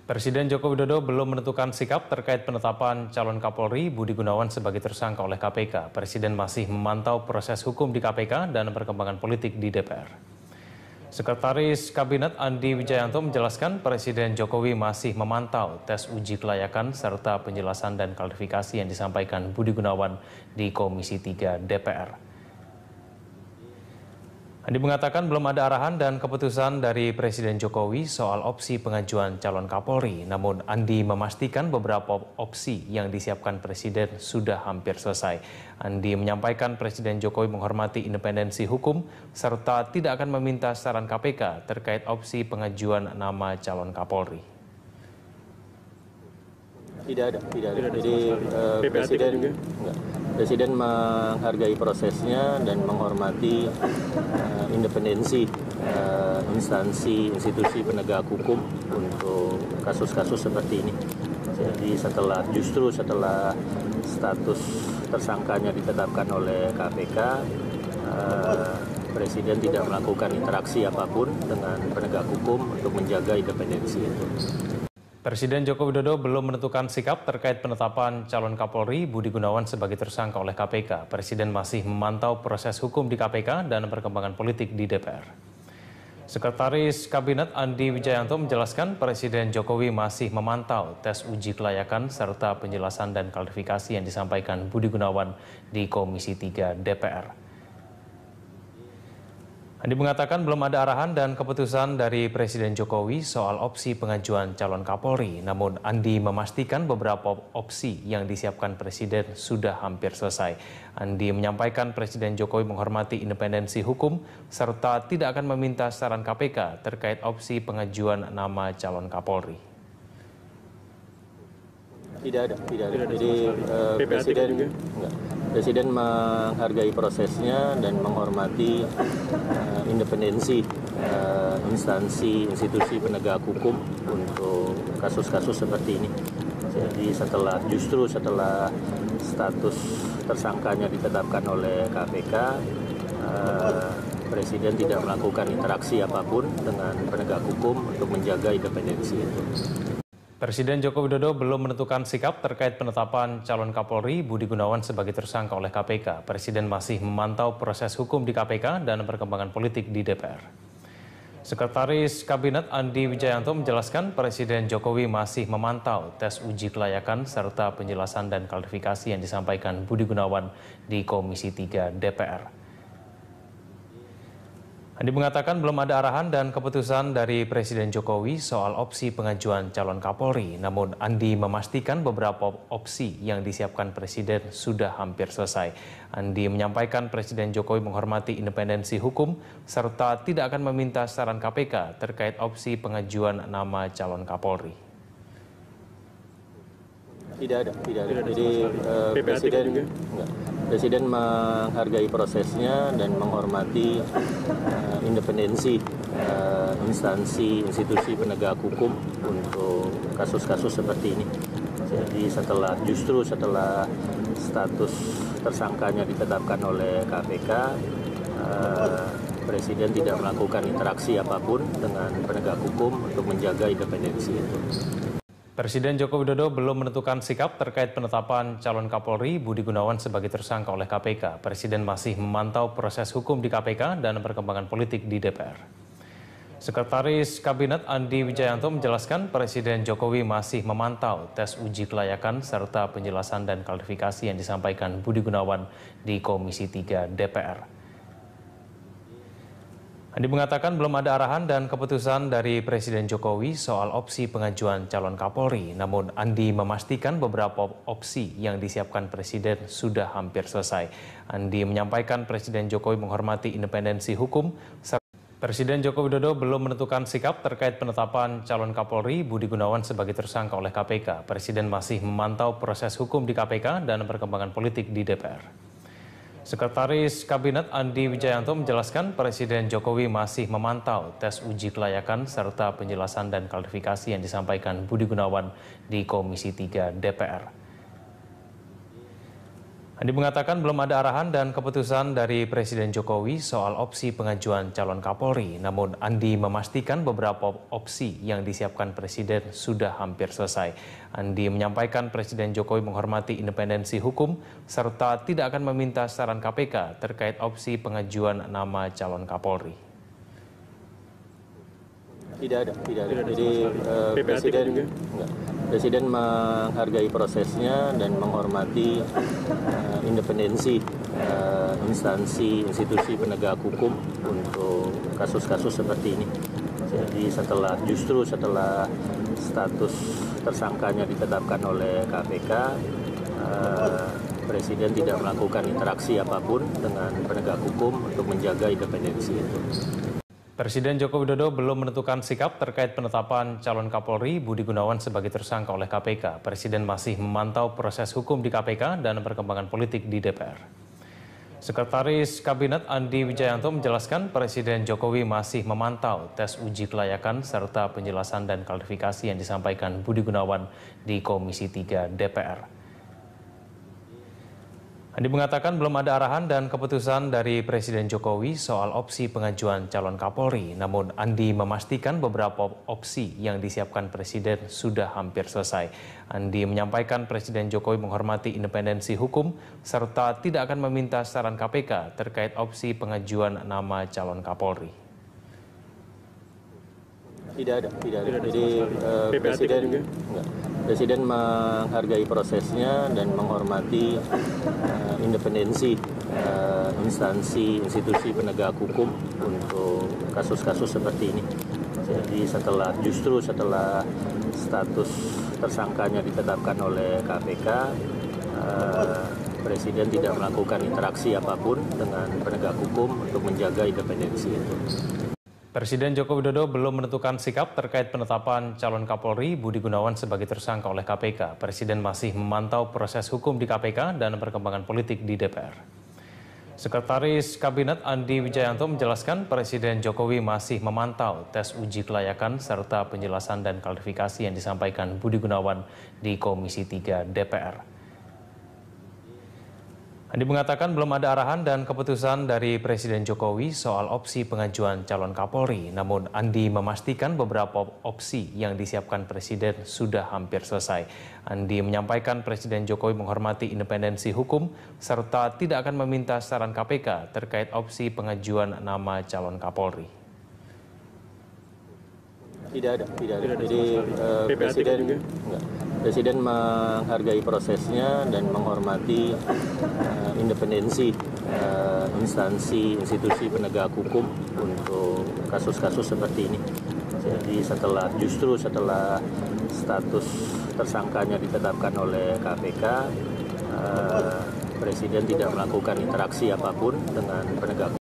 Presiden Joko Widodo belum menentukan sikap terkait penetapan calon Kapolri Budi Gunawan sebagai tersangka oleh KPK. Presiden masih memantau proses hukum di KPK dan perkembangan politik di DPR. Sekretaris Kabinet Andi Wijayanto menjelaskan Presiden Jokowi masih memantau tes uji kelayakan serta penjelasan dan klarifikasi yang disampaikan Budi Gunawan di Komisi 3 DPR. Andi mengatakan belum ada arahan dan keputusan dari Presiden Jokowi soal opsi pengajuan calon Kapolri. Namun Andi memastikan beberapa opsi yang disiapkan Presiden sudah hampir selesai. Andi menyampaikan Presiden Jokowi menghormati independensi hukum serta tidak akan meminta saran KPK terkait opsi pengajuan nama calon Kapolri. Tidak ada. Jadi Presiden menghargai prosesnya dan menghormati independensi instansi institusi penegak hukum untuk kasus-kasus seperti ini. Jadi setelah status tersangkanya ditetapkan oleh KPK, Presiden tidak melakukan interaksi apapun dengan penegak hukum untuk menjaga independensi itu. Presiden Joko Widodo belum menentukan sikap terkait penetapan calon Kapolri Budi Gunawan sebagai tersangka oleh KPK. Presiden masih memantau proses hukum di KPK dan perkembangan politik di DPR. Sekretaris Kabinet Andi Wijayanto menjelaskan Presiden Jokowi masih memantau tes uji kelayakan serta penjelasan dan klarifikasi yang disampaikan Budi Gunawan di Komisi 3 DPR. Andi mengatakan belum ada arahan dan keputusan dari Presiden Jokowi soal opsi pengajuan calon Kapolri. Namun Andi memastikan beberapa opsi yang disiapkan Presiden sudah hampir selesai. Andi menyampaikan Presiden Jokowi menghormati independensi hukum serta tidak akan meminta saran KPK terkait opsi pengajuan nama calon Kapolri. Tidak ada. Jadi Presiden menghargai prosesnya dan menghormati independensi instansi institusi penegak hukum untuk kasus-kasus seperti ini. Jadi setelah status tersangkanya ditetapkan oleh KPK, Presiden tidak melakukan interaksi apapun dengan penegak hukum untuk menjaga independensi itu. Presiden Joko Widodo belum menentukan sikap terkait penetapan calon Kapolri Budi Gunawan sebagai tersangka oleh KPK. Presiden masih memantau proses hukum di KPK dan perkembangan politik di DPR. Sekretaris Kabinet Andi Wijayanto menjelaskan Presiden Jokowi masih memantau tes uji kelayakan serta penjelasan dan klarifikasi yang disampaikan Budi Gunawan di Komisi 3 DPR. Andi mengatakan belum ada arahan dan keputusan dari Presiden Jokowi soal opsi pengajuan calon Kapolri. Namun Andi memastikan beberapa opsi yang disiapkan Presiden sudah hampir selesai. Andi menyampaikan Presiden Jokowi menghormati independensi hukum serta tidak akan meminta saran KPK terkait opsi pengajuan nama calon Kapolri. Tidak ada. Jadi Presiden menghargai prosesnya dan menghormati independensi instansi institusi penegak hukum untuk kasus-kasus seperti ini. Jadi setelah status tersangkanya ditetapkan oleh KPK, Presiden tidak melakukan interaksi apapun dengan penegak hukum untuk menjaga independensi itu. Presiden Joko Widodo belum menentukan sikap terkait penetapan calon Kapolri Budi Gunawan sebagai tersangka oleh KPK. Presiden masih memantau proses hukum di KPK dan perkembangan politik di DPR. Sekretaris Kabinet Andi Wijayanto menjelaskan Presiden Jokowi masih memantau tes uji kelayakan serta penjelasan dan klarifikasi yang disampaikan Budi Gunawan di Komisi 3 DPR. Andi mengatakan belum ada arahan dan keputusan dari Presiden Jokowi soal opsi pengajuan calon Kapolri. Namun Andi memastikan beberapa opsi yang disiapkan Presiden sudah hampir selesai. Andi menyampaikan Presiden Jokowi menghormati independensi hukum. Presiden Joko Widodo belum menentukan sikap terkait penetapan calon Kapolri Budi Gunawan sebagai tersangka oleh KPK. Presiden masih memantau proses hukum di KPK dan perkembangan politik di DPR. Sekretaris Kabinet Andi Wijayanto menjelaskan Presiden Jokowi masih memantau tes uji kelayakan serta penjelasan dan klarifikasi yang disampaikan Budi Gunawan di Komisi 3 DPR. Andi mengatakan belum ada arahan dan keputusan dari Presiden Jokowi soal opsi pengajuan calon Kapolri. Namun Andi memastikan beberapa opsi yang disiapkan Presiden sudah hampir selesai. Andi menyampaikan Presiden Jokowi menghormati independensi hukum serta tidak akan meminta saran KPK terkait opsi pengajuan nama calon Kapolri. Tidak ada. Jadi Presiden menghargai prosesnya dan menghormati independensi instansi institusi penegak hukum untuk kasus-kasus seperti ini. Jadi setelah status tersangkanya ditetapkan oleh KPK, Presiden tidak melakukan interaksi apapun dengan penegak hukum untuk menjaga independensi itu. Presiden Joko Widodo belum menentukan sikap terkait penetapan calon Kapolri Budi Gunawan sebagai tersangka oleh KPK. Presiden masih memantau proses hukum di KPK dan perkembangan politik di DPR. Sekretaris Kabinet Andi Wijayanto menjelaskan Presiden Jokowi masih memantau tes uji kelayakan serta penjelasan dan klarifikasi yang disampaikan Budi Gunawan di Komisi 3 DPR. Andi mengatakan belum ada arahan dan keputusan dari Presiden Jokowi soal opsi pengajuan calon Kapolri. Namun Andi memastikan beberapa opsi yang disiapkan Presiden sudah hampir selesai. Andi menyampaikan Presiden Jokowi menghormati independensi hukum serta tidak akan meminta saran KPK terkait opsi pengajuan nama calon Kapolri. Tidak ada. Jadi Presiden menghargai prosesnya dan menghormati independensi instansi institusi penegak hukum untuk kasus-kasus seperti ini. Jadi setelah status tersangkanya ditetapkan oleh KPK, Presiden tidak melakukan interaksi apapun dengan penegak hukum untuk menjaga independensi itu. Presiden Joko Widodo belum menentukan sikap terkait penetapan calon Kapolri Budi Gunawan sebagai tersangka oleh KPK. Presiden masih memantau proses hukum di KPK dan perkembangan politik di DPR. Sekretaris Kabinet Andi Wijayanto menjelaskan Presiden Jokowi masih memantau tes uji kelayakan serta penjelasan dan klarifikasi yang disampaikan Budi Gunawan di Komisi 3 DPR. Andi mengatakan belum ada arahan dan keputusan dari Presiden Jokowi soal opsi pengajuan calon Kapolri. Namun Andi memastikan beberapa opsi yang disiapkan Presiden sudah hampir selesai. Andi menyampaikan Presiden Jokowi menghormati independensi hukum serta tidak akan meminta saran KPK terkait opsi pengajuan nama calon Kapolri. Tidak ada. Jadi Presiden menghargai prosesnya dan menghormati independensi instansi institusi penegak hukum untuk kasus-kasus seperti ini. Jadi setelah status tersangkanya ditetapkan oleh KPK, Presiden tidak melakukan interaksi apapun dengan penegak hukum.